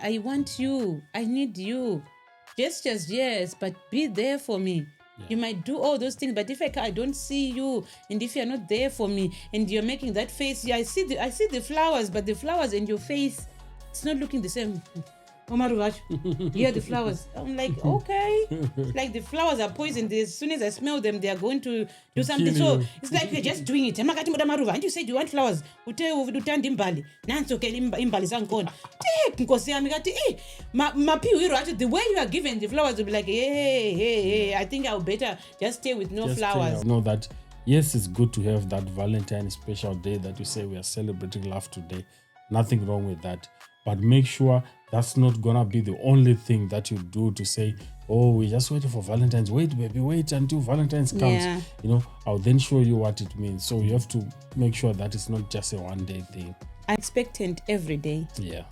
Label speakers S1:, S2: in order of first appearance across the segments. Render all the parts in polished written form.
S1: I want you. I need you. Gestures, yes, but be there for me. Yeah. You might do all those things, but if I don't see you, and if you're not there for me, and you're making that face, yeah, I see the flowers, but the flowers in your face, it's not looking the same. Omaruvach, here the flowers. I'm like, okay. It's like the flowers are poisoned. As soon as I smell them, they are going to do something. So it's like you're just doing it. And you said you want flowers. Imbali. The way you are given the flowers will be like, hey, I think I'll better just stay with no flowers.
S2: Know that, yes, it's good to have that Valentine special day that you say we are celebrating love today. Nothing wrong with that. But make sure that's not gonna be the only thing that you do to say, oh, we're just waiting for Valentine's. Wait, baby, wait until Valentine's comes.
S1: Yeah.
S2: I'll then show you what it means. So you have to make sure that it's not just a one-day thing.
S1: I expectant every day.
S2: Yeah.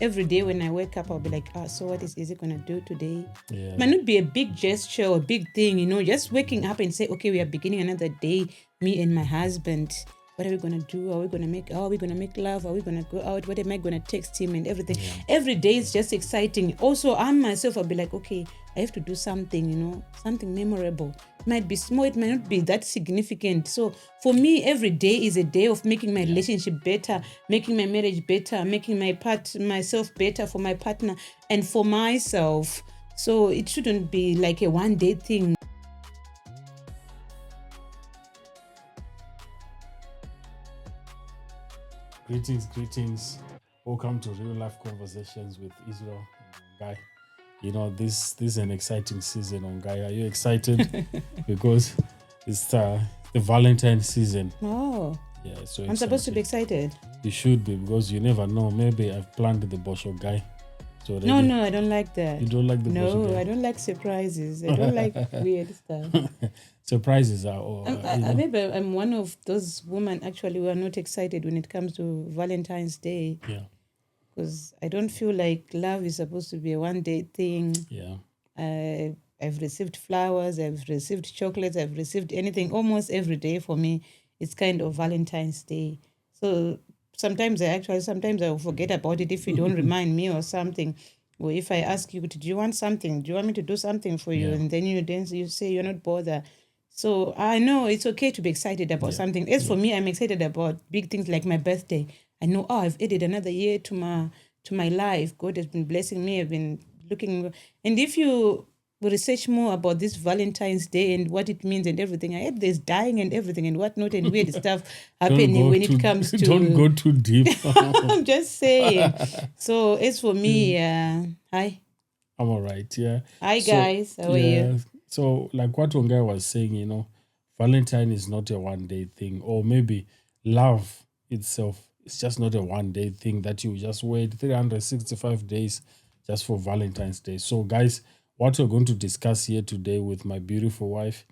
S1: Every day when I wake up, I'll be like, so what is it going to do today?
S2: Yeah.
S1: It might not be a big gesture or a big thing, just waking up and say, okay, we are beginning another day, me and my husband. What are we going to do? Are we going to make love? Are we going to go out? What am I going to text him and everything? Yeah. Every day is just exciting. Also, I myself, I'll be like, okay, I have to do something, something memorable. It might be small, it might not be that significant. So for me, every day is a day of making my relationship better, making my marriage better, making myself better for my partner and for myself. So it shouldn't be like a one-day thing.
S2: Greetings. Welcome to Real Life Conversations with Israel and Guy. This is an exciting season on Guy. Are you excited? Because it's the Valentine season.
S1: Oh.
S2: Yeah, so
S1: I'm supposed to be excited.
S2: You should be, because you never know. Maybe I've planned the Bosho Guy. So
S1: no, I don't like that.
S2: You don't like the Bosho Guy?
S1: No, I don't like surprises. I don't like weird stuff.
S2: Surprises are
S1: maybe I'm one of those women actually who are not excited when it comes to Valentine's Day.
S2: Yeah.
S1: Because I don't feel like love is supposed to be a one-day thing.
S2: Yeah.
S1: I've received flowers, I've received chocolates, I've received anything almost every day. For me, it's kind of Valentine's Day. So sometimes I will forget about it if you don't remind me or something. Or if I ask you, do you want something? Do you want me to do something for you? Yeah. And then you say you're not bothered. So I know it's okay to be excited about something. As for me, I'm excited about big things like my birthday. I know, I've added another year to my life. God has been blessing me. I've been looking. And if you research more about this Valentine's Day and what it means and everything, I heard there's dying and everything and whatnot and weird stuff happening when it comes to...
S2: Don't go too deep.
S1: I'm just saying. So as for me, hi.
S2: I'm all right, yeah.
S1: Hi, guys. How are you?
S2: So like what Ongai was saying, Valentine is not a one-day thing. Or maybe love itself is just not a one-day thing that you just wait 365 days just for Valentine's Day. So guys, what we're going to discuss here today with my beautiful wife,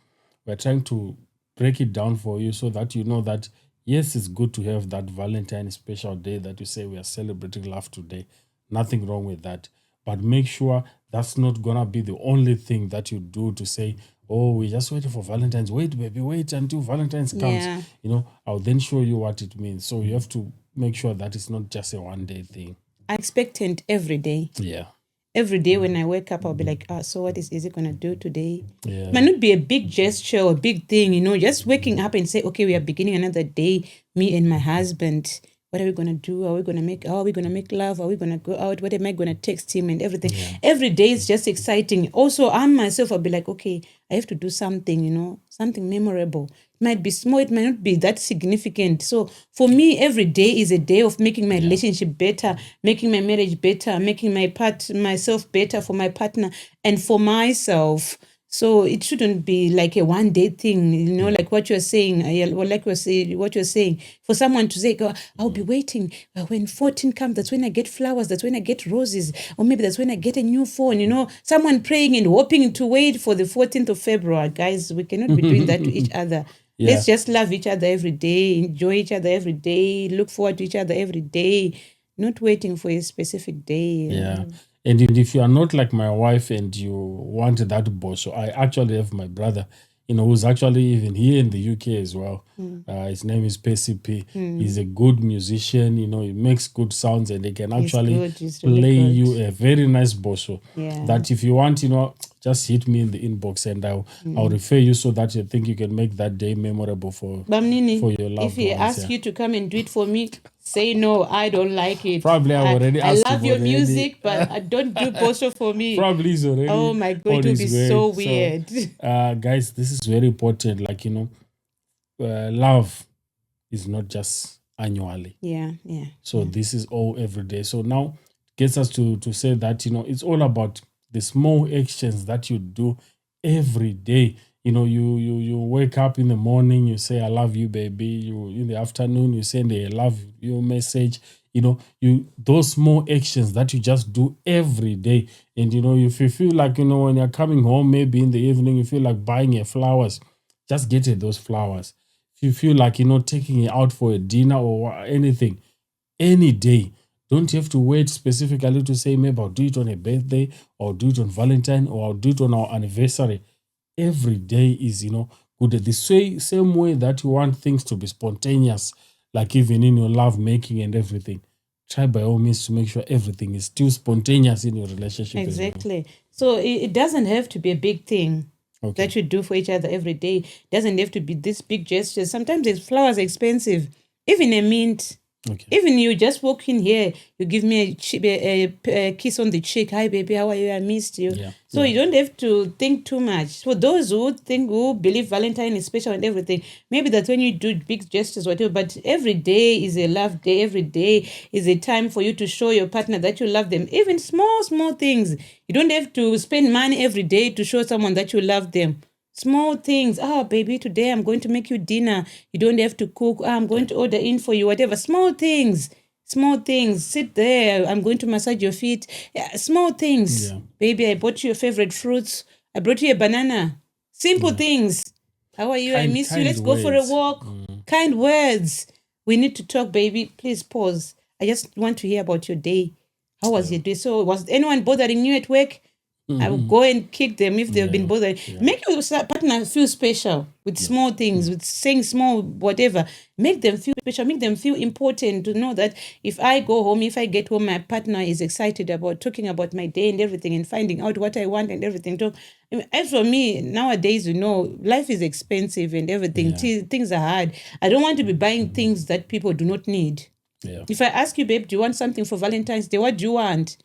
S2: we're trying to break it down for you so that you know that, yes, it's good to have that Valentine special day that you say we are celebrating love today. Nothing wrong with that. But make sure that's not going to be the only thing that you do to say, oh, we're just waiting for Valentine's. Wait, baby, wait until Valentine's comes.
S1: Yeah.
S2: I'll then show you what it means. So you have to make sure that it's not just a one-day thing.
S1: I expectant every day.
S2: Yeah.
S1: Every day when I wake up, I'll be like, so what is it going to do today?
S2: Yeah.
S1: It might not be a big gesture or a big thing, just waking up and say, okay, we are beginning another day, me and my husband. What are we going to do? Are we going to make love? Are we going to go out? What am I going to text him and everything? Yeah. Every day is just exciting. Also, I myself, I'll be like, okay, I have to do something, something memorable. It might be small, it might not be that significant. So for me, every day is a day of making my relationship better, making my marriage better, making myself better for my partner and for myself. So it shouldn't be like a one-day thing, like what you're saying, or like what you're saying. For someone to say, I'll be waiting. When 14 comes, that's when I get flowers, that's when I get roses, or maybe that's when I get a new phone, Someone praying and hoping to wait for the 14th of February. Guys, we cannot be doing that to each other. Yeah. Let's just love each other every day, enjoy each other every day, look forward to each other every day, not waiting for a specific day.
S2: Yeah. And if you are not like my wife and you want that boss, so I actually have my brother. who's actually even here in the UK as well. His name is PCP. He's a good musician, he makes good sounds, and he can actually
S1: good. He's really
S2: play
S1: good.
S2: you a very nice bosso.
S1: Yeah.
S2: That if you want, just hit me in the inbox, and I'll refer you so that you think you can make that day memorable for
S1: Bamnini,
S2: your loved
S1: if he
S2: ones.
S1: asks you to come and do it for me, say no, I don't like it.
S2: Probably I've already
S1: I
S2: asked
S1: love
S2: him
S1: your
S2: already.
S1: music, but I don't do bosso for me.
S2: Probably he's already
S1: Oh my God,
S2: on
S1: it will
S2: his
S1: be
S2: way.
S1: so weird.
S2: Guys, this is very important. Like, love is not just annually.
S1: Yeah.
S2: So this is all every day. So now gets us to say that, it's all about the small actions that you do every day. You wake up in the morning, you say, I love you, baby. You in the afternoon, you send a love you message. Those small actions that you just do every day. And, if you feel like, when you're coming home, maybe in the evening, you feel like buying flowers, just get those flowers. If you feel like, taking it out for a dinner or anything, any day, don't have to wait specifically to say, maybe I'll do it on a birthday, or do it on Valentine, or I'll do it on our anniversary. Every day is, good. The same way that you want things to be spontaneous, like even in your love making and everything, try by all means to make sure everything is still spontaneous in your relationship.
S1: Exactly. So it doesn't have to be a big thing that you do for each other every day. It doesn't have to be this big gestures. Sometimes flowers are expensive. Even a mint.
S2: Okay.
S1: Even you just walk in here, you give me a kiss on the cheek. Hi, baby, how are you? I missed you.
S2: Yeah.
S1: So you don't have to think too much. For those who believe Valentine is special and everything, maybe that's when you do big gestures, whatever. But every day is a love day. Every day is a time for you to show your partner that you love them. Even small things. You don't have to spend money every day to show someone that you love them. Small things. Oh, baby, today I'm going to make you dinner. You don't have to cook. I'm going to order in for you, whatever. Small things. Small things. Sit there. I'm going to massage your feet. Yeah, small things.
S2: Yeah.
S1: Baby, I bought you your favorite fruits. I brought you a banana. Simple things. How are you? I miss you. Let's go for a walk. Kind words. We need to talk, baby. Please pause. I just want to hear about your day. How was your day? So, was anyone bothering you at work? I will go and kick them if they've been bothered. Make your partner feel special with small things, with saying small whatever. Make them feel special. Make them feel important to know that if I go home, if I get home, my partner is excited about talking about my day and everything and finding out what I want and everything. As for me, nowadays, life is expensive and everything. Things are hard. I don't want to be buying things that people do not need.
S2: Yeah.
S1: If I ask you, babe, do you want something for Valentine's Day? What do you want?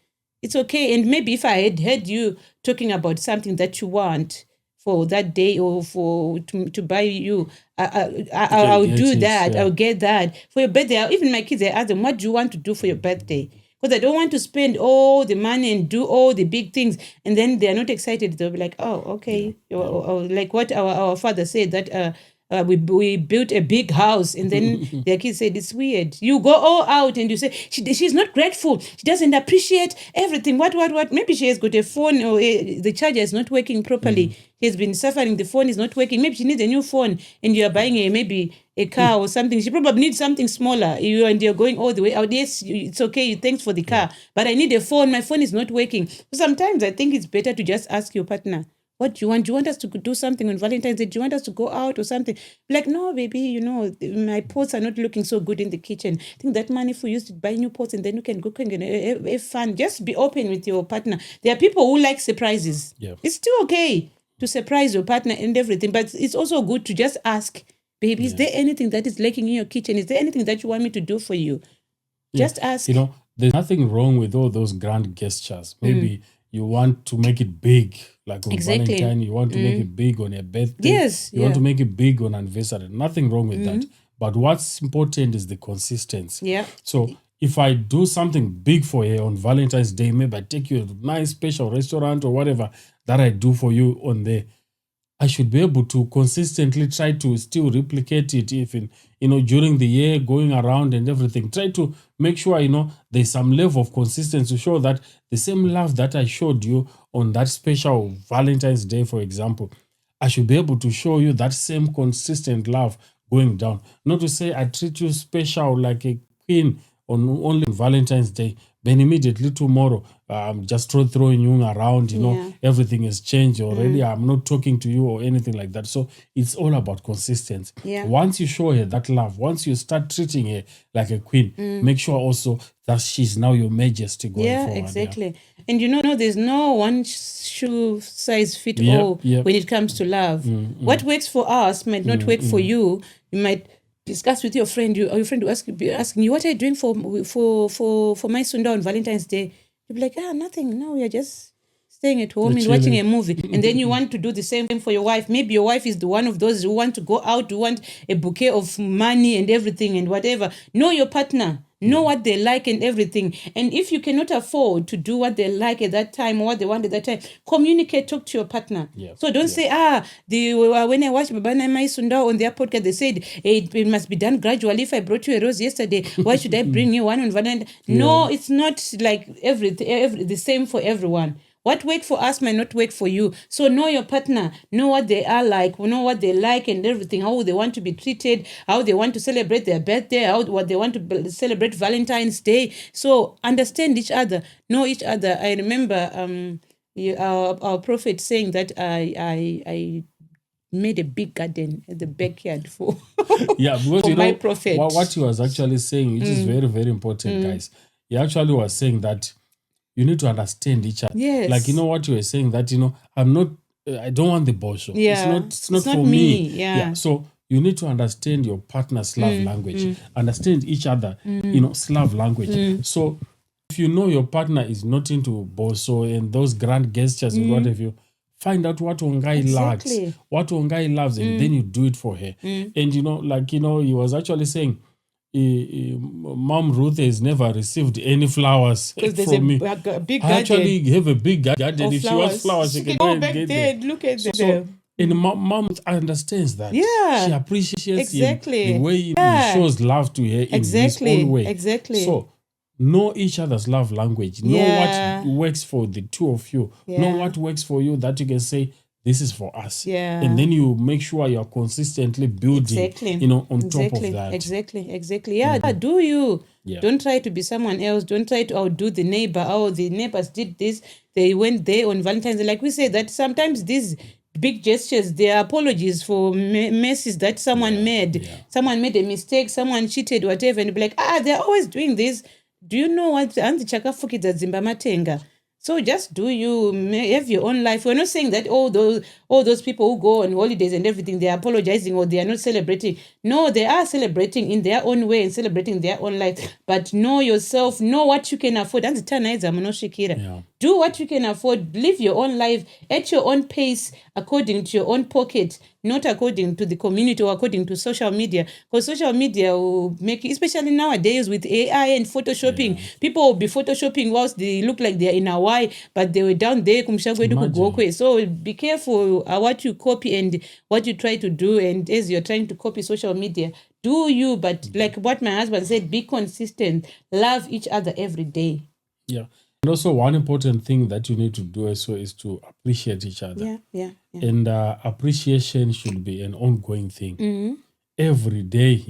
S1: It's okay. And maybe if I had heard you talking about something that you want for that day or to buy you, I'll do that.
S2: Yeah.
S1: I'll get that. For your birthday, even my kids, I ask them, what do you want to do for your birthday? Because I don't want to spend all the money and do all the big things. And then they're not excited. They'll be like, oh, okay. Or like what our father said, that we built a big house, and then their kids said, it's weird. You go all out and you say, she's not grateful. She doesn't appreciate everything. What? Maybe she has got a phone or the charger is not working properly. She has been suffering. The phone is not working. Maybe she needs a new phone and you are buying maybe a car or something. She probably needs something smaller. And you're going all the way out. Yes, it's okay. Thanks for the car. But I need a phone. My phone is not working. So sometimes I think it's better to just ask your partner, what do you want? Do you want us to do something on Valentine's Day? Do you want us to go out or something? Like, no, baby, my pots are not looking so good in the kitchen. I think that money for you to buy new pots and then you can go and have fun. Just be open with your partner. There are people who like surprises.
S2: Yeah.
S1: It's still okay to surprise your partner and everything, but it's also good to just ask, baby, is there anything that is lacking in your kitchen? Is there anything that you want me to do for you? Just ask.
S2: There's nothing wrong with all those grand gestures. Maybe you want to make it big, like on Valentine, you want to make it big on your birthday.
S1: Yes.
S2: You want to make it big on anniversary. Nothing wrong with that. But what's important is the consistency.
S1: Yeah.
S2: So if I do something big for you on Valentine's Day, maybe I take you to a nice special restaurant or whatever that I do for you on there, I should be able to consistently try to still replicate it even, during the year, going around and everything. Try to make sure, there's some level of consistency to show that the same love that I showed you on that special Valentine's Day, for example, I should be able to show you that same consistent love going down. Not to say I treat you special like a queen only on Valentine's Day, then immediately tomorrow, just throwing you around, everything has changed already. I'm not talking to you or anything like that. So it's all about consistency.
S1: Yeah.
S2: Once you show her that love, once you start treating her like a queen, make sure also that she's now your majesty going forward.
S1: Exactly. And there's no one shoe size fit
S2: Yep,
S1: all
S2: yep.
S1: when it comes to love. What works for us might not work for you. You might discuss with your friend. Your friend will be asking you, "What are you doing for my Sunda on Valentine's Day?" You'll be like, nothing. No, we are just staying at home and watching a movie. And then you want to do the same for your wife. Maybe your wife is the one of those who want to go out, who want a bouquet of money and everything and whatever. Know your partner. Know what they like and everything. And if you cannot afford to do what they like at that time or what they want at that time, communicate, talk to your partner. So don't say, when I watched Babana Maisunda on their podcast, they said, it must be done gradually. If I brought you a rose yesterday, why should I bring you one on Valentine? No, it's not like the same for everyone. What worked for us might not work for you. So know your partner, know what they are like, know what they like and everything, how they want to be treated, how they want to celebrate their birthday, what they want to celebrate Valentine's Day. So understand each other, know each other. I remember our prophet saying that I made a big garden at the backyard for
S2: because
S1: for my prophet.
S2: What he was actually saying, which is very, very important, guys. He actually was saying that you need to understand each other.
S1: Yes.
S2: Like, what you were saying that, I don't want the bullshit.
S1: Yeah.
S2: It's not for me.
S1: Yeah.
S2: So you need to understand your partner's love language. Understand each other, love language. So if you know your partner is not into boso and those grand gestures and what have you, find out what Ongai likes, what Ongai loves, and then you do it for her. And, he was actually saying, Mom Ruth has never received any flowers from me.
S1: A big
S2: I actually have a big garden. If
S1: flowers.
S2: she wants flowers, she can go and
S1: back
S2: get
S1: there.
S2: them.
S1: Look at
S2: So,
S1: them.
S2: and mom understands that.
S1: Yeah.
S2: She appreciates
S1: Exactly.
S2: the way he shows love to her in his own way.
S1: Exactly.
S2: So know each other's love language. Know what works for the two of you. Know what works for you that you can say, this is for us.
S1: Yeah.
S2: And then you make sure you're consistently building, on top of that.
S1: Exactly. Yeah, do you.
S2: Yeah.
S1: Don't try to be someone else. Don't try to outdo the neighbor. Oh, the neighbors did this. They went there on Valentine's Day. Like we say that sometimes these big gestures, they are apologies for messes that someone made.
S2: Yeah.
S1: Someone made a mistake. Someone cheated, whatever. And be like, they're always doing this. Do you know what? Anti chakafuki za Zimbamatenga. So just do you, have your own life. We're not saying that all those people who go on holidays and everything, they're apologizing or they are not celebrating. No, they are celebrating in their own way and celebrating their own life. But know yourself, know what you can afford.
S2: Yeah.
S1: Do what you can afford. Live your own life at your own pace, according to your own pocket, not according to the community or according to social media. Because social media will make, especially nowadays with AI and photoshopping, people will be photoshopping whilst they look like they're in Hawaii, but they were down there. So be careful what you copy and what you try to do. And as you're trying to copy social media, do you, but like what my husband said, be consistent. Love each other every day.
S2: Yeah. And also one important thing that you need to do also is to appreciate each other.
S1: Yeah.
S2: And appreciation should be an ongoing thing. Every day,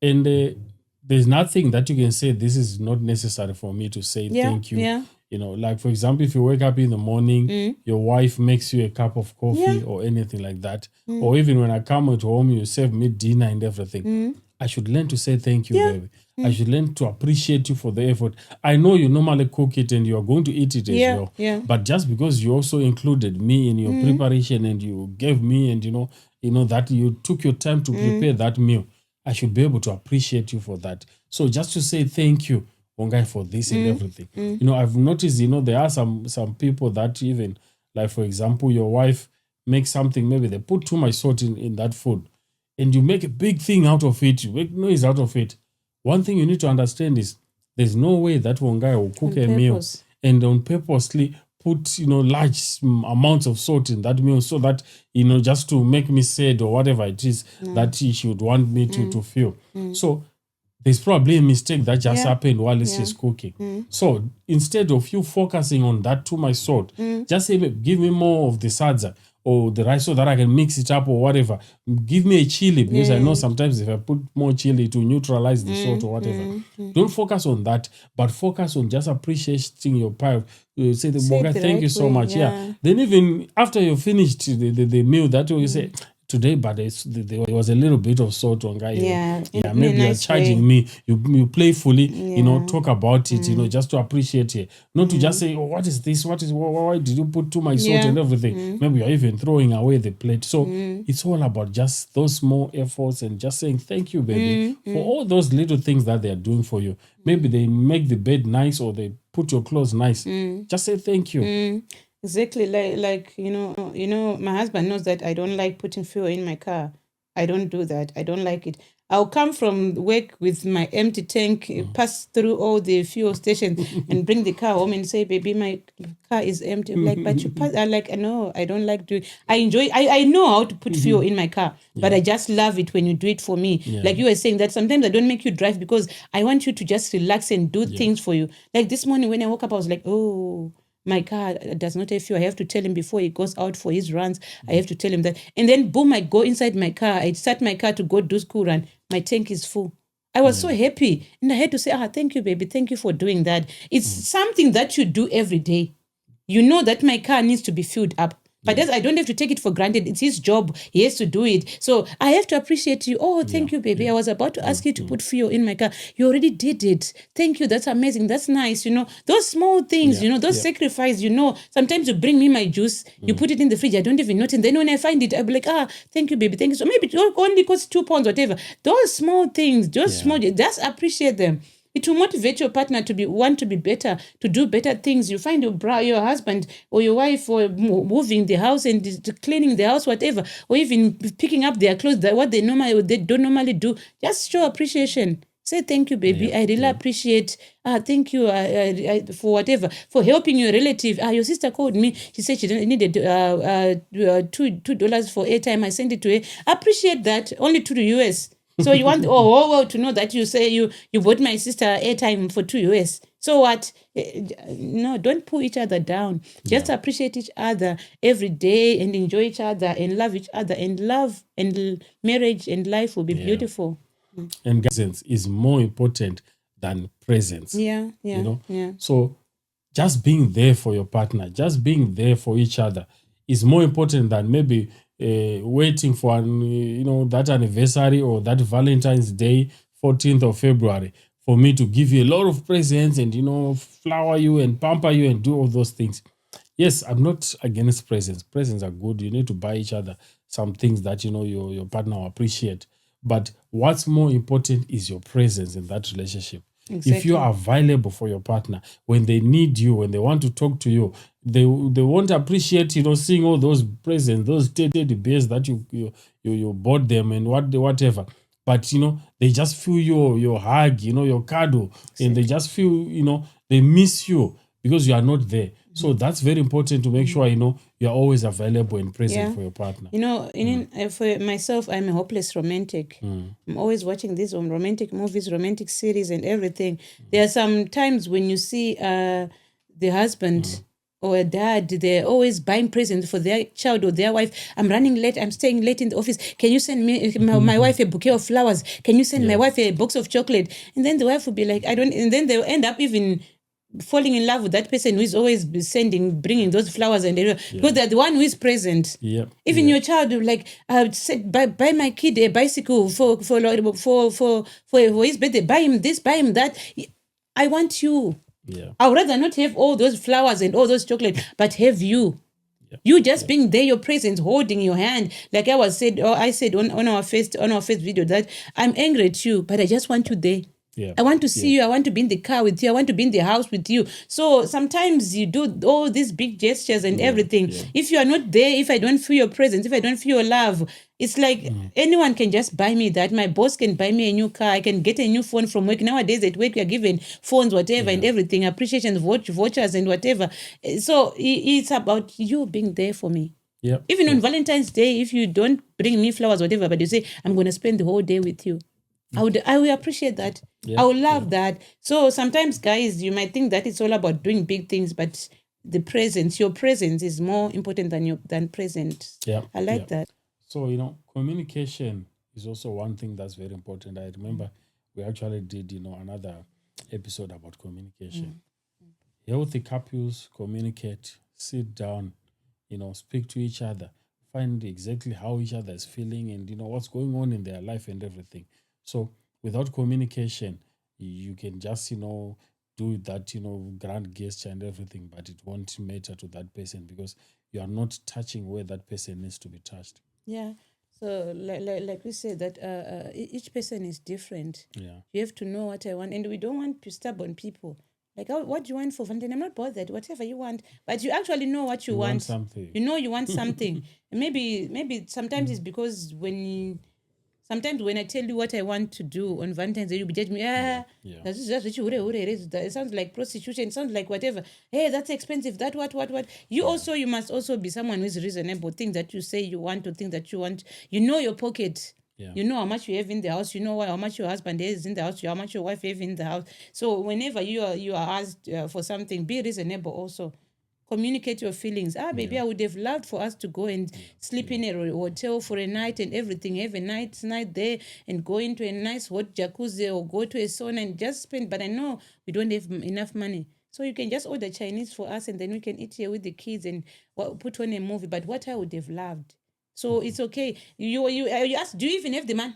S2: And there's nothing that you can say, this is not necessary for me to say thank you.
S1: Yeah.
S2: Like, for example, if you wake up in the morning, your wife makes you a cup of coffee or anything like that. Or even when I come at home, you serve me dinner and everything. I should learn to say thank you, baby. I should learn to appreciate you for the effort. I know you normally cook it and you are going to eat it as well.
S1: Yeah.
S2: But just because you also included me in your preparation and you gave me and that you took your time to prepare that meal, I should be able to appreciate you for that. So just to say thank you, Ongai, for this and everything. I've noticed, there are some people that even, like, for example, your wife makes something, maybe they put too much salt in that food, and you make a big thing out of it, you make noise out of it. One thing you need to understand is there's no way that one guy will cook a meal and on purposely put, large amounts of salt in that meal so that, just to make me sad or whatever it is that he should want me to feel. So there's probably a mistake that just happened while she's cooking. So instead of you focusing on that too much salt, just say, give me more of the sadza, or the rice so that I can mix it up or whatever. Give me a chili, because I know
S1: Yeah.
S2: sometimes if I put more chili to neutralize the salt or whatever. Don't focus on that, but focus on just appreciating your pie. Say the
S1: Say it
S2: boga,
S1: the
S2: thank you
S1: right
S2: so
S1: way,
S2: much.
S1: yeah.
S2: Then even after you finished the meal, that way you say, today, but there was a little bit of salt on guy.
S1: Yeah, in a
S2: Maybe you're
S1: nice
S2: charging
S1: way.
S2: me. You playfully,
S1: Yeah.
S2: talk about it, just to appreciate it. Not to just say, oh, what is this? Why did you put too much salt
S1: Yeah.
S2: and everything? Maybe you're even throwing away the plate. So it's all about just those small efforts and just saying thank you, baby, for all those little things that they are doing for you. Maybe they make the bed nice or they put your clothes nice. Just say thank you.
S1: Exactly, like my husband knows that I don't like putting fuel in my car. I don't do that. I don't like it. I'll come from work with my empty tank, pass through all the fuel stations, and bring the car home and say, "Baby, my car is empty." I'm like, but you pass. I like, no, I don't like doing. I enjoy. I know how to put fuel in my car, but I just love it when you do it for me. Like you were saying that sometimes I don't make you drive because I want you to just relax and do things for you. Like this morning when I woke up, I was like, oh, my car does not have fuel. I have to tell him before he goes out for his runs. I have to tell him that. And then boom, I go inside my car. I start my car to go do school run. My tank is full. I was so happy. And I had to say, thank you, baby. Thank you for doing that. It's something that you do every day. You know that my car needs to be filled up. But I don't have to take it for granted. It's his job. He has to do it. So I have to appreciate you. Oh, thank you, baby. I was about to ask you to put fuel in my car. You already did it. Thank you. That's amazing. That's nice. Those small things, those sacrifices, sometimes you bring me my juice, you put it in the fridge. I don't even notice. And then when I find it, I'll be like, thank you, baby. Thank you. So maybe it only costs 2 pounds, whatever. Those small things, just appreciate them. It will motivate your partner to want to be better, to do better things. You find your husband or your wife or moving the house and cleaning the house, whatever, or even picking up their clothes, what they don't normally do. Just show appreciation. Say thank you, baby. I really appreciate. Thank you for whatever, for helping your relative. Your sister called me. She said she needed $2 for airtime. I sent it to her. Appreciate that. Only to the US. So you want the whole world to know that you say you bought my sister airtime for $2. So what? No, don't pull each other down. Just appreciate each other every day and enjoy each other and love each other, and love and marriage and life will be beautiful.
S2: And presence is more important than presence.
S1: Yeah.
S2: So just being there for your partner, just being there for each other is more important than maybe waiting for that anniversary or that Valentine's Day, 14th of February, for me to give you a lot of presents and flower you and pamper you and do all those things. Yes, I'm not against presents. Presents are good. You need to buy each other some things that your partner will appreciate. But what's more important is your presence in that relationship.
S1: Exactly.
S2: If you are available for your partner when they need you, when they want to talk to you, they won't appreciate seeing all those presents, those teddy bears that you bought them and whatever. But they just feel your hug, your cuddle, and they just feel they miss you because you are not there. So that's very important to make sure you're always available and present for your partner.
S1: For myself, I'm a hopeless romantic. I'm always watching these romantic movies, romantic series, and everything. There are some times when you see the husband or a dad, they're always buying presents for their child or their wife. I'm running late. I'm staying late in the office. Can you send me my wife a bouquet of flowers? Can you send my wife a box of chocolate? And then the wife will be like, I don't. And then they'll end up even falling in love with that person who is always bringing those flowers, and because they're the one who is present. Even your child will like, said, buy my kid a bicycle for his birthday. Buy him this, buy him that. I want you. I would rather not have all those flowers and all those chocolate, but have you. You just being there, your presence, holding your hand. Like I said on our first video that I'm angry at you, but I just want you there. I want to see you. I want to be in the car with you. I want to be in the house with you. So sometimes you do all these big gestures and everything. If you are not there, if I don't feel your presence, if I don't feel your love, it's like anyone can just buy me that. My boss can buy me a new car. I can get a new phone from work. Nowadays at work, we are given phones, whatever, and everything, appreciation, vouchers and whatever. So it's about you being there for me. Even on Valentine's Day, if you don't bring me flowers, whatever, but you say, I'm going to spend the whole day with you. I will appreciate that. I would love that. So sometimes, guys, you might think that it's all about doing big things, but the presence. Your presence is more important than present.
S2: Yeah.
S1: I like that.
S2: So, communication is also one thing that's very important. I remember we actually did, another episode about communication. Healthy couples communicate, sit down, speak to each other, find exactly how each other is feeling and, what's going on in their life and everything. So, without communication, you can just, do that, grand gesture and everything, but it won't matter to that person because you are not touching where that person needs to be touched.
S1: Yeah. So, like we said, that each person is different.
S2: Yeah.
S1: You have to know what I want, and we don't want stubborn people. Like, oh, what do you want for Valentine? I'm not bothered. Whatever you want, but you actually know what you want.
S2: Something.
S1: You know you want something. And maybe sometimes it's because sometimes when I tell you what I want to do on Valentine's Day, you judge me.
S2: Yeah.
S1: That's just it sounds like prostitution. It sounds like whatever. Hey, that's expensive. That what. You must also be someone who is reasonable. Things that you say you want, or things that you want. You know your pocket.
S2: Yeah.
S1: You know how much you have in the house. You know how much your husband has in the house. How much your wife have in the house. So whenever you are asked for something, be reasonable also. Communicate your feelings. Baby, I would have loved for us to go and sleep in a hotel for a night and everything, have a night there and go into a nice hot jacuzzi or go to a sauna and just spend. But I know we don't have enough money. So you can just order Chinese for us and then we can eat here with the kids and put on a movie. But what I would have loved. So it's okay. You ask, do you even have the money?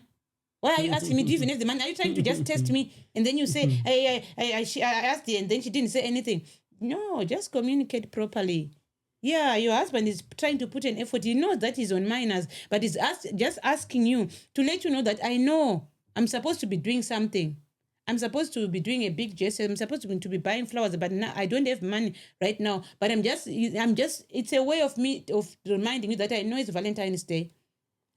S1: Why are you asking me? Do you even have the money? Are you trying to just test me? And then you say, I asked her and then she didn't say anything. No, just communicate properly. Yeah, your husband is trying to put an effort. He knows that he's on minors, but he's just asking you to let you know that I know I'm supposed to be doing something. I'm supposed to be doing a big gesture. I'm supposed to be buying flowers, but now I don't have money right now. But I'm just. It's a way of me of reminding you that I know it's Valentine's Day,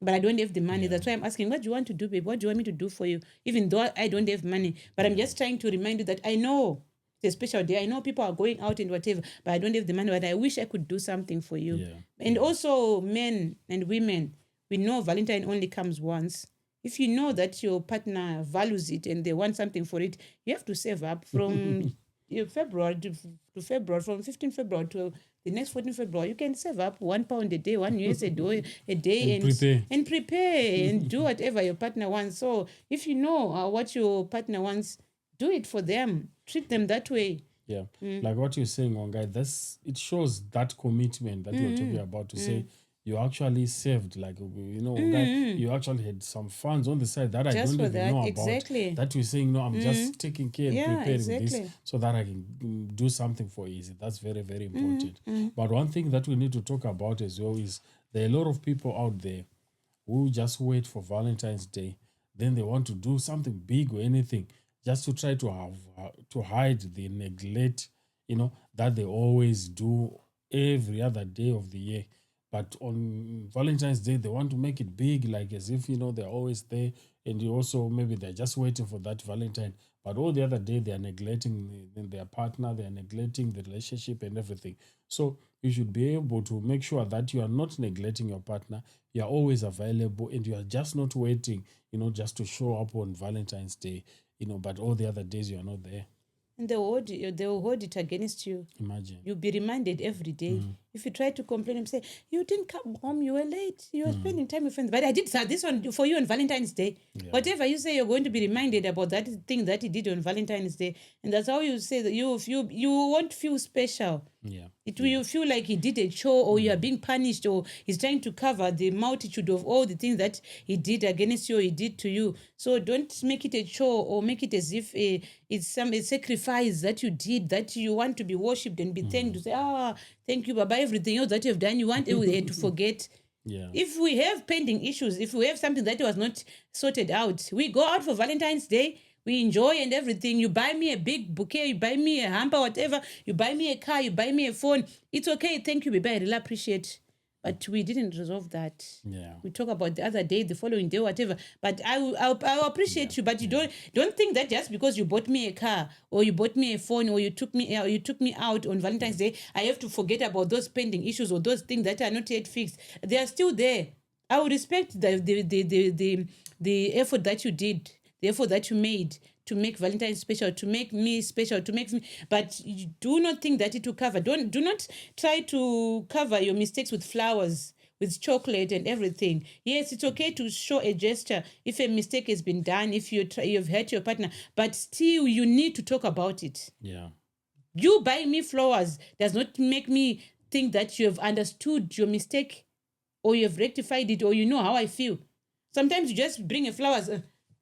S1: but I don't have the money. That's why I'm asking, what do you want to do, babe? What do you want me to do for you? Even though I don't have money, but I'm just trying to remind you that I know it's a special day. I know people are going out and whatever, but I don't have the money. But I wish I could do something for you.
S2: Yeah.
S1: And also, men and women, we know Valentine only comes once. If you know that your partner values it and they want something for it, you have to save up from February to February, from 15 February to the next 14 February. You can save up £1 a day, $1 a day, and prepare and do whatever your partner wants. So if you know what your partner wants, do it for them. Treat them that way.
S2: Yeah. Like what you're saying, Ongai, it shows that commitment that you're talking about to say you actually saved, like, Ongai, you actually had some funds on the side that I
S1: Just
S2: don't
S1: for
S2: even
S1: that,
S2: know about.
S1: exactly.
S2: That you're saying, no, I'm just taking care and preparing this
S1: exactly.
S2: so that I can do something for easy. That's very, very important. But one thing that we need to talk about as well is there are a lot of people out there who just wait for Valentine's Day. Then they want to do something big or anything just to try to have to hide the neglect, that they always do every other day of the year. But on Valentine's Day, they want to make it big, like as if, they're always there. And you also, maybe they're just waiting for that Valentine. But all the other day, they are neglecting their partner, they are neglecting the relationship and everything. So you should be able to make sure that you are not neglecting your partner. You are always available and you are just not waiting, just to show up on Valentine's Day, but all the other days you are not there.
S1: And they will hold it against you.
S2: Imagine.
S1: You'll be reminded every day. If you try to complain and say, you didn't come home, you were late, you were spending time with friends. But I did this one for you on Valentine's Day. Yeah. Whatever you say, you're going to be reminded about that thing that he did on Valentine's Day. And that's how you say that you won't feel special.
S2: Yeah.
S1: You feel like he did a chore or you are being punished or he's trying to cover the multitude of all the things that he did against you or he did to you. So don't make it a chore or make it as if it's a sacrifice that you did, that you want to be worshipped and be thanked, to say, thank you, Baba, everything else that you've done, you want to forget.
S2: Yeah.
S1: If we have pending issues, if we have something that was not sorted out, we go out for Valentine's Day, we enjoy and everything. You buy me a big bouquet, you buy me a hamper, whatever, you buy me a car, you buy me a phone. It's okay, thank you, baby, I really appreciate. But we didn't resolve that.
S2: Yeah.
S1: We talk about the other day, the following day, whatever. But I'll appreciate you. But you don't think that just because you bought me a car or you bought me a phone or you took me out on Valentine's Day, I have to forget about those pending issues or those things that are not yet fixed. They are still there. I would respect the effort that you did, the effort that you made to make Valentine special, to make me special, to make me. But you do not think that it will cover. Do not try to cover your mistakes with flowers, with chocolate and everything. Yes, it's okay to show a gesture if a mistake has been done, if you've hurt your partner, but still you need to talk about it.
S2: Yeah.
S1: You buying me flowers does not make me think that you have understood your mistake or you have rectified it or you know how I feel. Sometimes you just bring a flowers.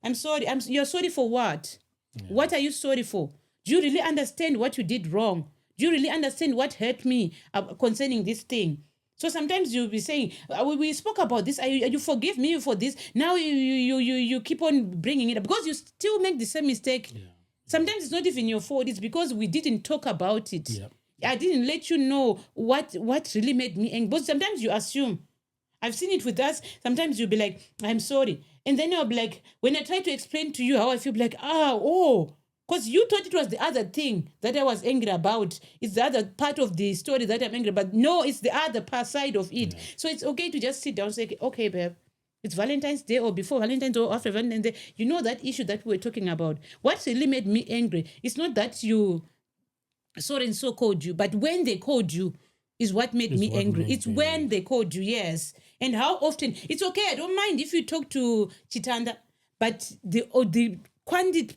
S1: I'm sorry. You're sorry for what? Yeah. What are you sorry for? Do you really understand what you did wrong? Do you really understand what hurt me concerning this thing? So sometimes you'll be saying, we spoke about this. You forgive me for this. Now you keep on bringing it up because you still make the same mistake. Yeah. Sometimes it's not even your fault. It's because we didn't talk about it. Yeah. I didn't let you know what really made me angry. But sometimes you assume. I've seen it with us. Sometimes you'll be like, I'm sorry. And then you'll be like, when I try to explain to you how I feel, be like, because you thought it was the other thing that I was angry about. It's the other part of the story that I'm angry about. No, it's the other side of it. Yeah. So it's okay to just sit down and say, okay, babe, it's Valentine's Day or before Valentine's Day or after Valentine's Day. You know that issue that we were talking about. What really made me angry? It's not that you, so and so called you, but when they called you, is what made me angry. It's when they called you, yes. And how often. It's okay, I don't mind if you talk to Chitanda, but the quantity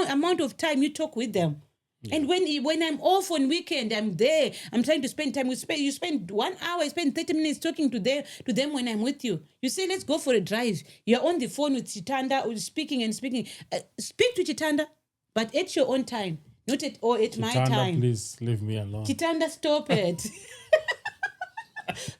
S1: amount of time you talk with them. Yeah. And when I'm off on weekend, I'm there. I'm trying to spend time. You spend 1 hour, I spend 30 minutes talking to them when I'm with you. You say, let's go for a drive. You're on the phone with Chitanda, or speaking and speaking. Speak to Chitanda, but at your own time. Not at
S2: Chitanda,
S1: my time.
S2: Please leave me alone.
S1: Chitanda, stop it.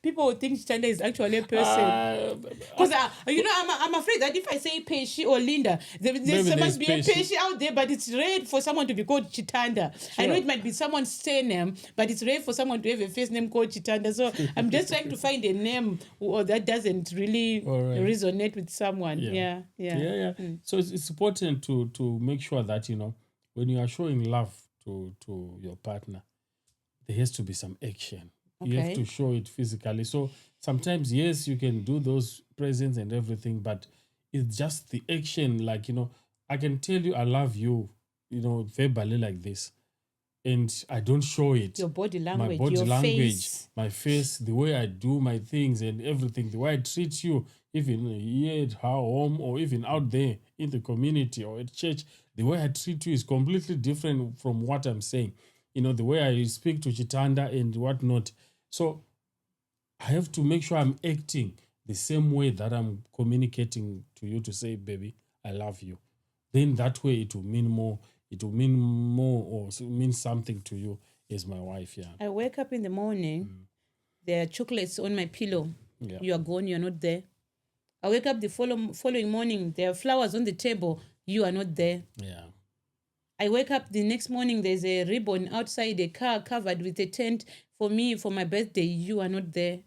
S1: People would think Chitanda is actually a person. Because, I'm afraid that if I say Peshi or Linda, there must be a Peshi out there, but it's rare for someone to be called Chitanda. Sure. I know it might be someone's surname, but it's rare for someone to have a first name called Chitanda. So I'm just trying to find a name that doesn't really resonate with someone. Yeah.
S2: So it's important to make sure that, when you are showing love to your partner, there has to be some action. Okay. You have to show it physically. So sometimes, yes, you can do those presents and everything, but it's just the action. Like, I can tell you I love you, verbally like this, and I don't show it.
S1: Your body language,
S2: my face, the way I do my things and everything, the way I treat you, even here at home or even out there in the community or at church, the way I treat you is completely different from what I'm saying. The way I speak to Chitanda and whatnot. So I have to make sure I'm acting the same way that I'm communicating to you to say, baby, I love you. Then that way it will mean more. It will mean more or mean something to you as my wife. Yeah.
S1: I wake up in the morning. There are chocolates on my pillow. Yeah. You are gone. You are not there. I wake up the following morning. There are flowers on the table. You are not there.
S2: Yeah.
S1: I wake up the next morning. There's a ribbon outside a car covered with a tent for me for my birthday. You are not there.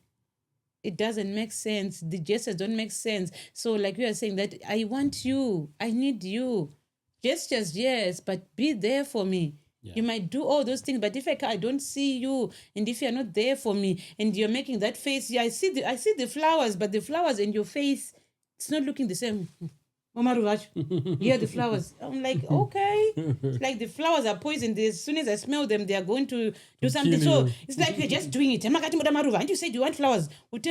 S1: It doesn't make sense. The gestures don't make sense. So like we are saying that I want you. I need you. Gestures, yes, but be there for me. Yeah. You might do all those things, but if I don't see you, and if you're not there for me, and you're making that face, I see the flowers, but the flowers in your face, it's not looking the same. Yeah, the flowers. I'm like, okay. It's like the flowers are poisoned. As soon as I smell them, they are going to do something. So it's like you're just doing it. And you said you want flowers. The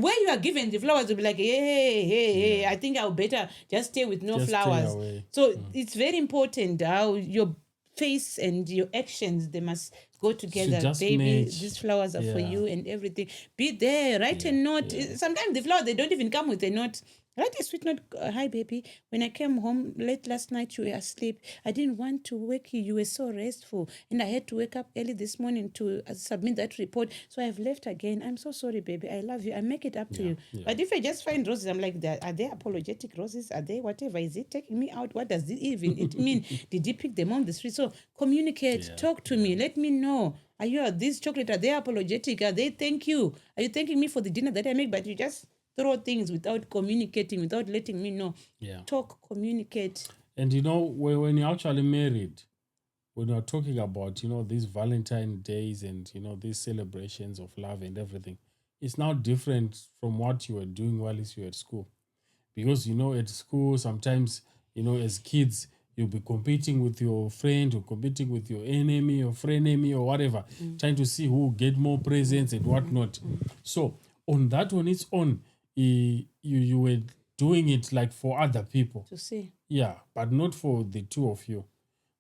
S1: way you are given the flowers will be like, hey, I think I'll better just stay with no flowers. So it's very important how your face and your actions, they must go together. Baby, these flowers are for you and everything. Be there, write a note. Sometimes the flowers, they don't even come with a note. Write a sweet note. Hi, baby. When I came home late last night, you were asleep. I didn't want to wake you. You were so restful. And I had to wake up early this morning to submit that report. So I've left again. I'm so sorry, baby. I love you. I make it up to you. Yeah. But if I just find roses, I'm like, are they apologetic roses? Are they whatever? Is it taking me out? What does it even it mean? Did you pick them on the street? So communicate. Talk to me. Let me know. Are you these chocolate? Are they apologetic? Are they thank you? Are you thanking me for the dinner that I make? But you just throw things without communicating, without letting me know. Yeah. Talk, communicate.
S2: And when you're actually married, when you're talking about, these Valentine days and, these celebrations of love and everything, it's now different from what you were doing while you were at school. Because, at school, sometimes, as kids, you'll be competing with your friend or competing with your enemy or frenemy or whatever, trying to see who will get more presents and whatnot. So on that on its own, you were doing it like for other people.
S1: To see.
S2: Yeah, but not for the two of you.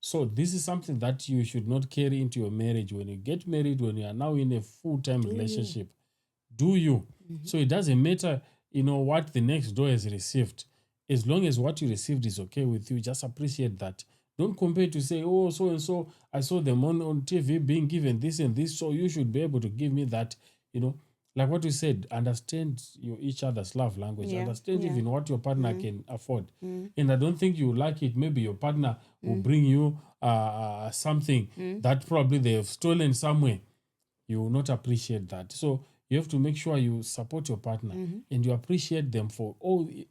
S2: So this is something that you should not carry into your marriage. When you get married, when you are now in a full-time relationship, do you? So it doesn't matter, what the next door has received. As long as what you received is okay with you, just appreciate that. Don't compare to say, oh, so and so, I saw them on TV being given this and this, so you should be able to give me that. Like what you said, understand each other's love language. Understand even what your partner can afford. And I don't think you like it. Maybe your partner will bring you something that probably they have stolen somewhere. You will not appreciate that. So you have to make sure you support your partner and you appreciate them for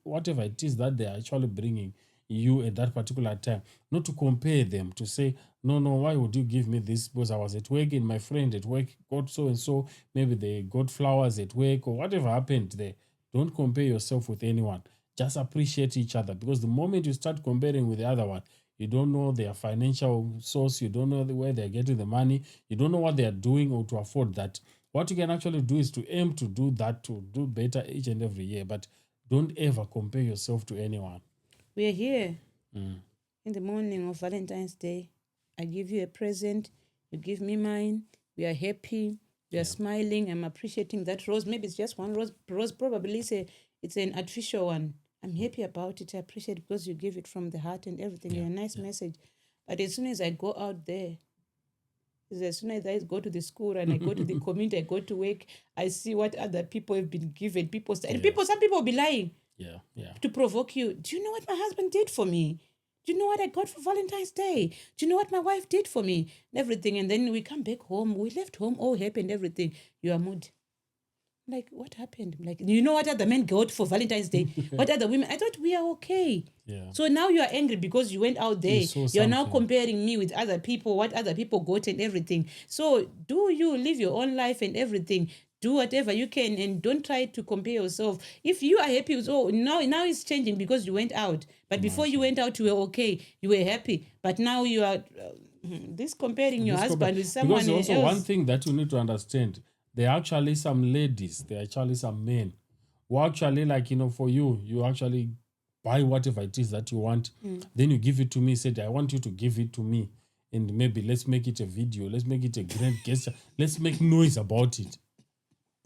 S2: whatever it is that they are actually bringing you at that particular time. Not to compare them, to say, no, why would you give me this? Because I was at work and my friend at work got so and so. Maybe they got flowers at work or whatever happened there. Don't compare yourself with anyone. Just appreciate each other, because the moment you start comparing with the other one, you don't know their financial source, you don't know where they're getting the money, you don't know what they are doing or to afford that. What you can actually do is to aim to do that, to do better each and every year, but don't ever compare yourself to anyone.
S1: We are here in the morning of Valentine's Day. I give you a present, you give me mine, we are happy, we are smiling, I'm appreciating that rose. Maybe it's just one rose. Rose probably it's an artificial one. I'm happy about it. I appreciate it because you give it from the heart and everything. You're a nice message. But as soon as I go out there, as soon as I go to the school and I go to the community, I go to work, I see what other people have been given. Some people will be lying to provoke you. Do you know what my husband did for me? Do you know what I got for Valentine's Day? Do you know what my wife did for me? And everything. And then we come back home. We left home all happy and everything. You are mood. Like, what happened? Like, you know what other men got for Valentine's Day? What other women? I thought we are okay.
S2: Yeah.
S1: So now you are angry because you went out there. You're now
S2: something.
S1: comparing me with other people, what other people got and everything. So do you live your own life and everything? Do whatever you can and don't try to compare yourself. If you are happy with, now it's changing because you went out. But before you went out, you were okay. You were happy. But now you are comparing your husband with someone else.
S2: Because also one thing that you need to understand, there are actually some ladies, there are actually some men who actually, like, for you actually buy whatever it is that you want. Then you give it to me, said, I want you to give it to me. And maybe let's make it a video, let's make it a grand gesture, let's make noise about it.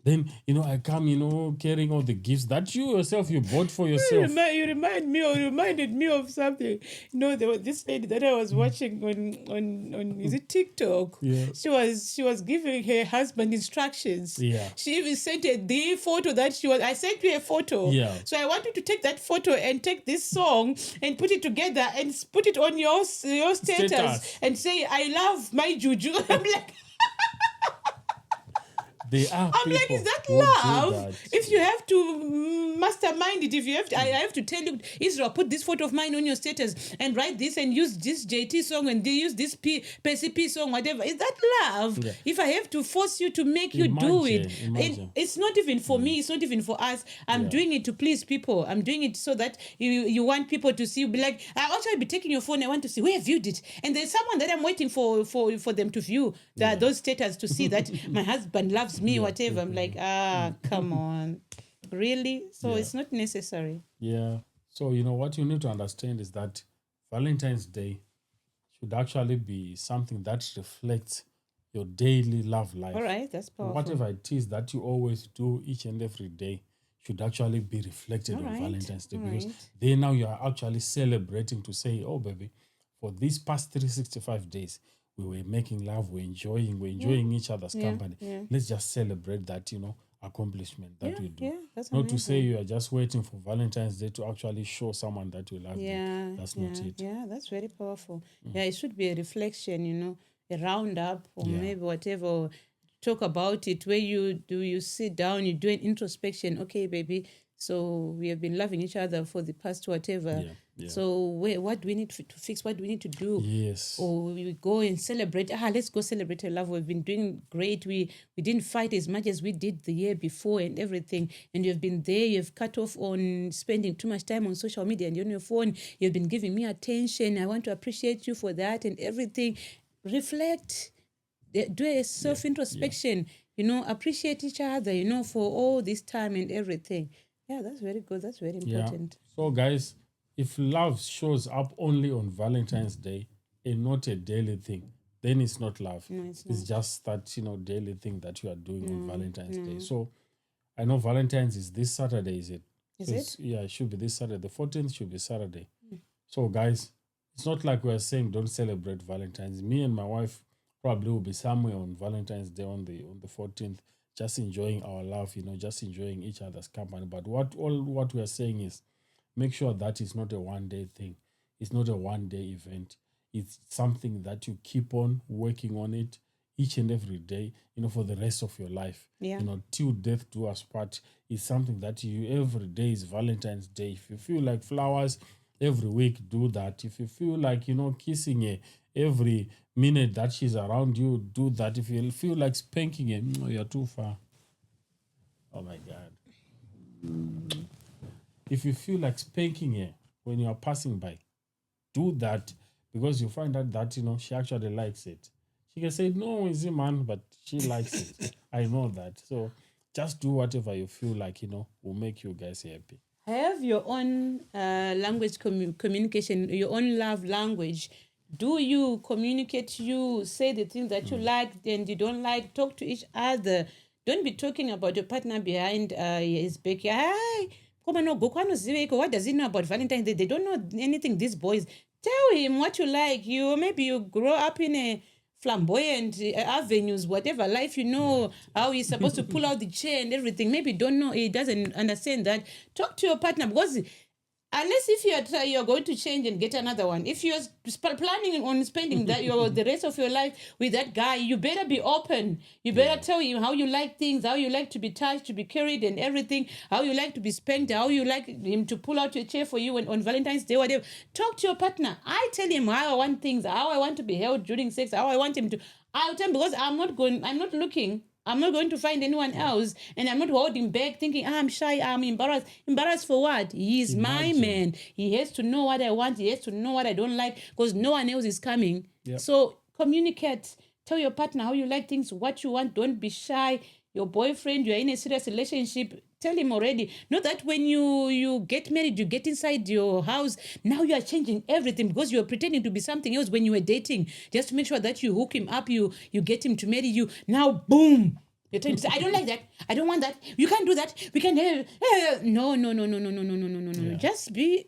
S2: Then, I come, carrying all the gifts that you yourself, you bought for yourself.
S1: You reminded me of something. There was this lady that I was watching on is it TikTok?
S2: Yeah.
S1: She was giving her husband instructions.
S2: Yeah.
S1: She even sent the photo that I sent you a photo.
S2: Yeah.
S1: So I want you to take that photo and take this song and put it together and put it on your status and say, I love my juju. I'm like,
S2: I'm
S1: like, is that love? If you have to mastermind it, if you have to, I have to tell you, Israel, put this photo of mine on your status and write this and use this JT song and they use this PCP song, whatever. Is that love? Yeah. If I have to force you to make you do it, it's not even for me, it's not even for us. I'm doing it to please people. I'm doing it so that you want people to see, you be like, I'll actually be taking your phone, I want to see where I viewed it. And there's someone that I'm waiting for them to view those status to see that my husband loves me, whatever. I'm like, come on. Really? So it's not necessary.
S2: Yeah. So, what you need to understand is that Valentine's Day should actually be something that reflects your daily love life.
S1: All right, that's powerful.
S2: Whatever it is that you always do each and every day should actually be reflected on Valentine's Day. Because then now you are actually celebrating to say, oh, baby, for these past 365 days, we were making love, we're enjoying each other's company. Yeah. Let's just celebrate that, accomplishment that we do.
S1: Yeah, that's
S2: not
S1: amazing.
S2: To say you are just waiting for Valentine's Day to actually show someone that you love them. That's not it.
S1: Yeah, that's very powerful. Yeah, it should be a reflection, a roundup or maybe whatever. Talk about it where you sit down, you do an introspection. Okay, baby, So we have been loving each other for the past whatever.
S2: Yeah.
S1: So what do we need to fix? What do we need to do?
S2: Yes.
S1: Or we go and celebrate. Let's go celebrate our love. We've been doing great. We didn't fight as much as we did the year before and everything. And you've been there. You've cut off on spending too much time on social media and on your phone. You've been giving me attention. I want to appreciate you for that and everything. Reflect. Do a self-introspection. Appreciate each other, for all this time and everything. Yeah, that's very good. That's very important.
S2: So, guys, if love shows up only on Valentine's Day and not a daily thing, then it's not love.
S1: No, it's
S2: It's just that, daily thing that you are doing on Valentine's Day. So, I know Valentine's is this Saturday, is it?
S1: Is it?
S2: Yeah, it should be this Saturday. The 14th should be Saturday. So, guys, it's not like we're saying don't celebrate Valentine's. Me and my wife probably will be somewhere on Valentine's Day on the 14th, just enjoying our love, just enjoying each other's company. But what we are saying is make sure that it's not a one-day thing. It's not a one-day event. It's something that you keep on working on it each and every day, for the rest of your life.
S1: Yeah.
S2: Till death do us part is something that you every day is Valentine's Day. If you feel like flowers, every week do that. If you feel like kissing her every minute that she's around you, do that. If you feel like spanking her, you're too far. Oh my God. If you feel like spanking her when you are passing by, do that, because you find out that she actually likes it. She can say no, easy man, but she likes it. I know that. So just do whatever you feel like will make you guys happy.
S1: Have your own language communication, your own love language. Do you communicate? You say the things that you like and you don't like. Talk to each other. Don't be talking about your partner behind his back. Hi, what does he know about Valentine's Day? They don't know anything. These boys. Tell him what you like. Maybe you grow up in a flamboyant avenues, whatever life, how he's supposed to pull out the chair and everything. Maybe don't know, he doesn't understand that. Talk to your partner, because unless if you're going to change and get another one, if you're planning on spending the rest of your life with that guy, you better be open. You better tell him how you like things, how you like to be touched, to be carried and everything, how you like to be spanked, how you like him to pull out your chair for you on Valentine's Day, whatever. Talk to your partner. I tell him how I want things, how I want to be held during sex, how I want him to. I'll tell him, because I'm not looking. I'm not going to find anyone else, and I'm not holding back thinking, I'm shy, I'm embarrassed. Embarrassed for what? He's my man. He has to know what I want. He has to know what I don't like, because no one else is coming. So communicate. Tell your partner how you like things, what you want. Don't be shy. Your boyfriend, you're in a serious relationship, tell him already. Not that when you get married, you get inside your house, now you are changing everything because you're pretending to be something else when you were dating, just to make sure that you hook him up, you get him to marry you. Now, boom, you're trying to say, I don't like that, I don't want that, you can't do that, we can no. Just be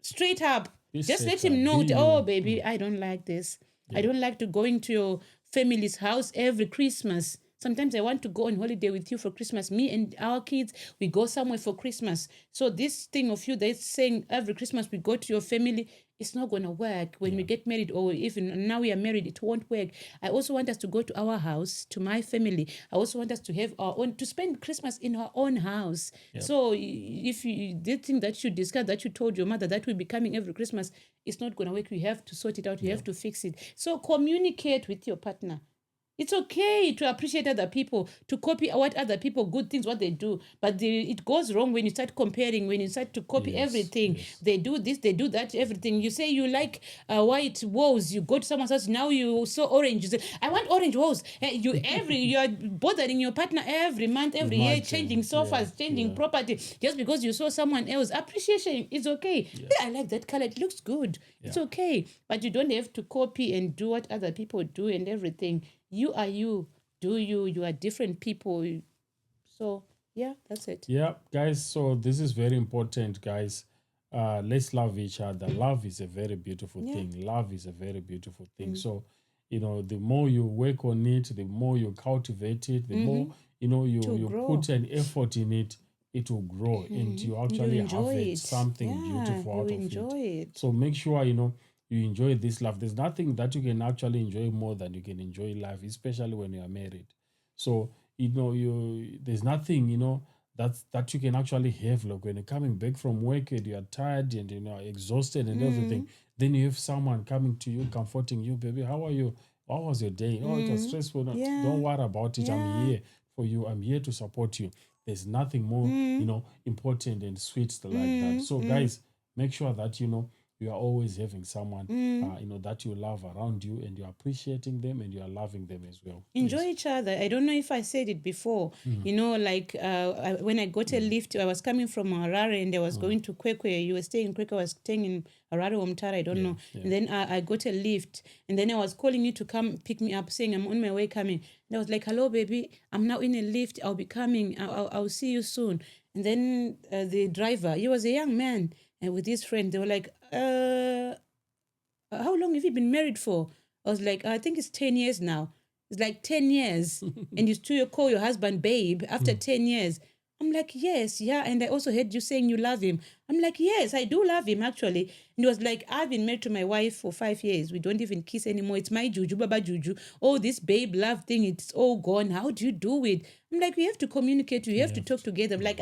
S1: straight up. Just let him know, baby, I don't like this. I don't like to going to your family's house every Christmas. Sometimes I want to go on holiday with you for Christmas. Me and our kids, we go somewhere for Christmas. So this thing of you that's saying every Christmas we go to your family, it's not going to work. When we get married, or even now we are married, it won't work. I also want us to go to our house, to my family. I also want us to have our own, to spend Christmas in our own house. So if you did think that you discussed, that you told your mother that will be coming every Christmas, it's not going to work. We have to sort it out. We have to fix it. So communicate with your partner. It's okay to appreciate other people, to copy what other people, good things, what they do. But it goes wrong when you start comparing, when you start to copy everything. They do this, they do that, everything. You say you like white walls, you go to someone's house, now you saw orange. You say, I want orange walls. You are bothering your partner every month, every year, changing sofas, changing property, just because you saw someone else. Appreciation is okay. I like that color, it looks good. It's okay. But you don't have to copy and do what other people do and everything. You are you. Do you are different people. So that's it.
S2: Guys, so this is very important, guys. Let's love each other. Love is a very beautiful thing. Love is a very beautiful thing. So the more you work on it, the more you cultivate it, the more you put an effort in it, it will grow and you actually have something beautiful out of it. So make sure you enjoy this life. There's nothing that you can actually enjoy more than you can enjoy life, especially when you are married. So there's nothing that you can actually have. Like when you're coming back from work and you are tired and exhausted and everything, then you have someone coming to you, comforting you, baby. How are you? How was your day? Oh, it was stressful. No,
S1: Yeah.
S2: don't worry about it. I'm
S1: Yeah.
S2: here for you. I'm here to support you. There's nothing more, important and sweet like that. So, guys, make sure that you are always having someone, that you love around you, and you're appreciating them and you are loving them as well.
S1: Enjoy
S2: Yes.
S1: each other. I don't know if I said it before. Like when I got a lift, I was coming from Harare and I was going to Kwekwe. You were staying in Kwekwe, I was staying in Harare, Omtara, I don't know.
S2: Yeah.
S1: And then I got a lift. And then I was calling you to come pick me up, saying I'm on my way coming. And I was like, hello, baby. I'm now in a lift. I'll be coming. I'll see you soon. And then the driver, he was a young man. And with his friend, they were like, how long have you been married for? I was like, I think it's 10 years now. It's like 10 years. And you still call your husband babe after 10 years. I'm like, yes, yeah. And I also heard you saying you love him. I'm like, yes, I do love him, actually. And he was like, I've been married to my wife for 5 years. We don't even kiss anymore. It's my juju, baba juju. Oh, this babe love thing, it's all gone. How do you do it? I'm like, we have to communicate. We have to talk together. I'm like,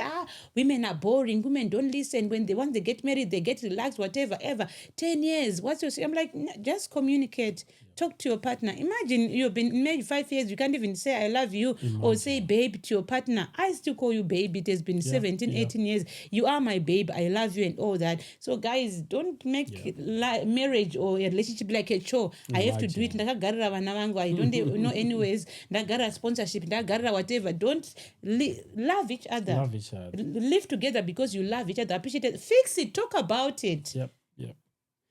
S1: women are boring. Women don't listen. Once they get married, they get relaxed, whatever, ever. 10 years. What's your... I'm like, just communicate. Talk to your partner. Imagine you've been married 5 years. You can't even say I love you or say babe to your partner. I still call you babe. It has been 17, 18 years. You are my babe. I love you and all that. So guys, don't make marriage or a relationship like a chore. I have to do it. Ndakagarira vana vangu. I don't know anyways. Ndagarira sponsorship. Ndagarira whatever. Don't love each other.
S2: Love each other.
S1: Live together because you love each other. Appreciate it. Fix it. Talk about it.
S2: Yep.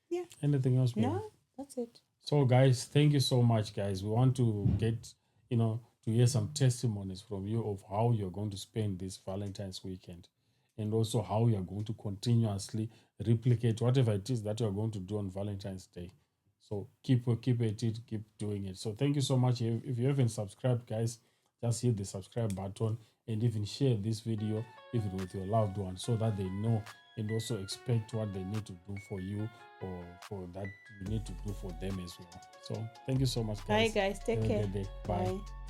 S1: Yeah.
S2: Anything else, babe?
S1: No, that's it.
S2: So, guys, thank you so much, guys. We want to get, to hear some testimonies from you of how you're going to spend this Valentine's weekend, and also how you're going to continuously replicate whatever it is that you're going to do on Valentine's Day. So keep at it, keep doing it. So thank you so much. If you haven't subscribed, guys, just hit the subscribe button and even share this video even with your loved ones so that they know and also expect what they need to do for you or for that you need to do for them as well. So thank you so much, guys.
S1: Bye, guys. Take
S2: Have a
S1: care.
S2: good day. Bye.
S1: Bye.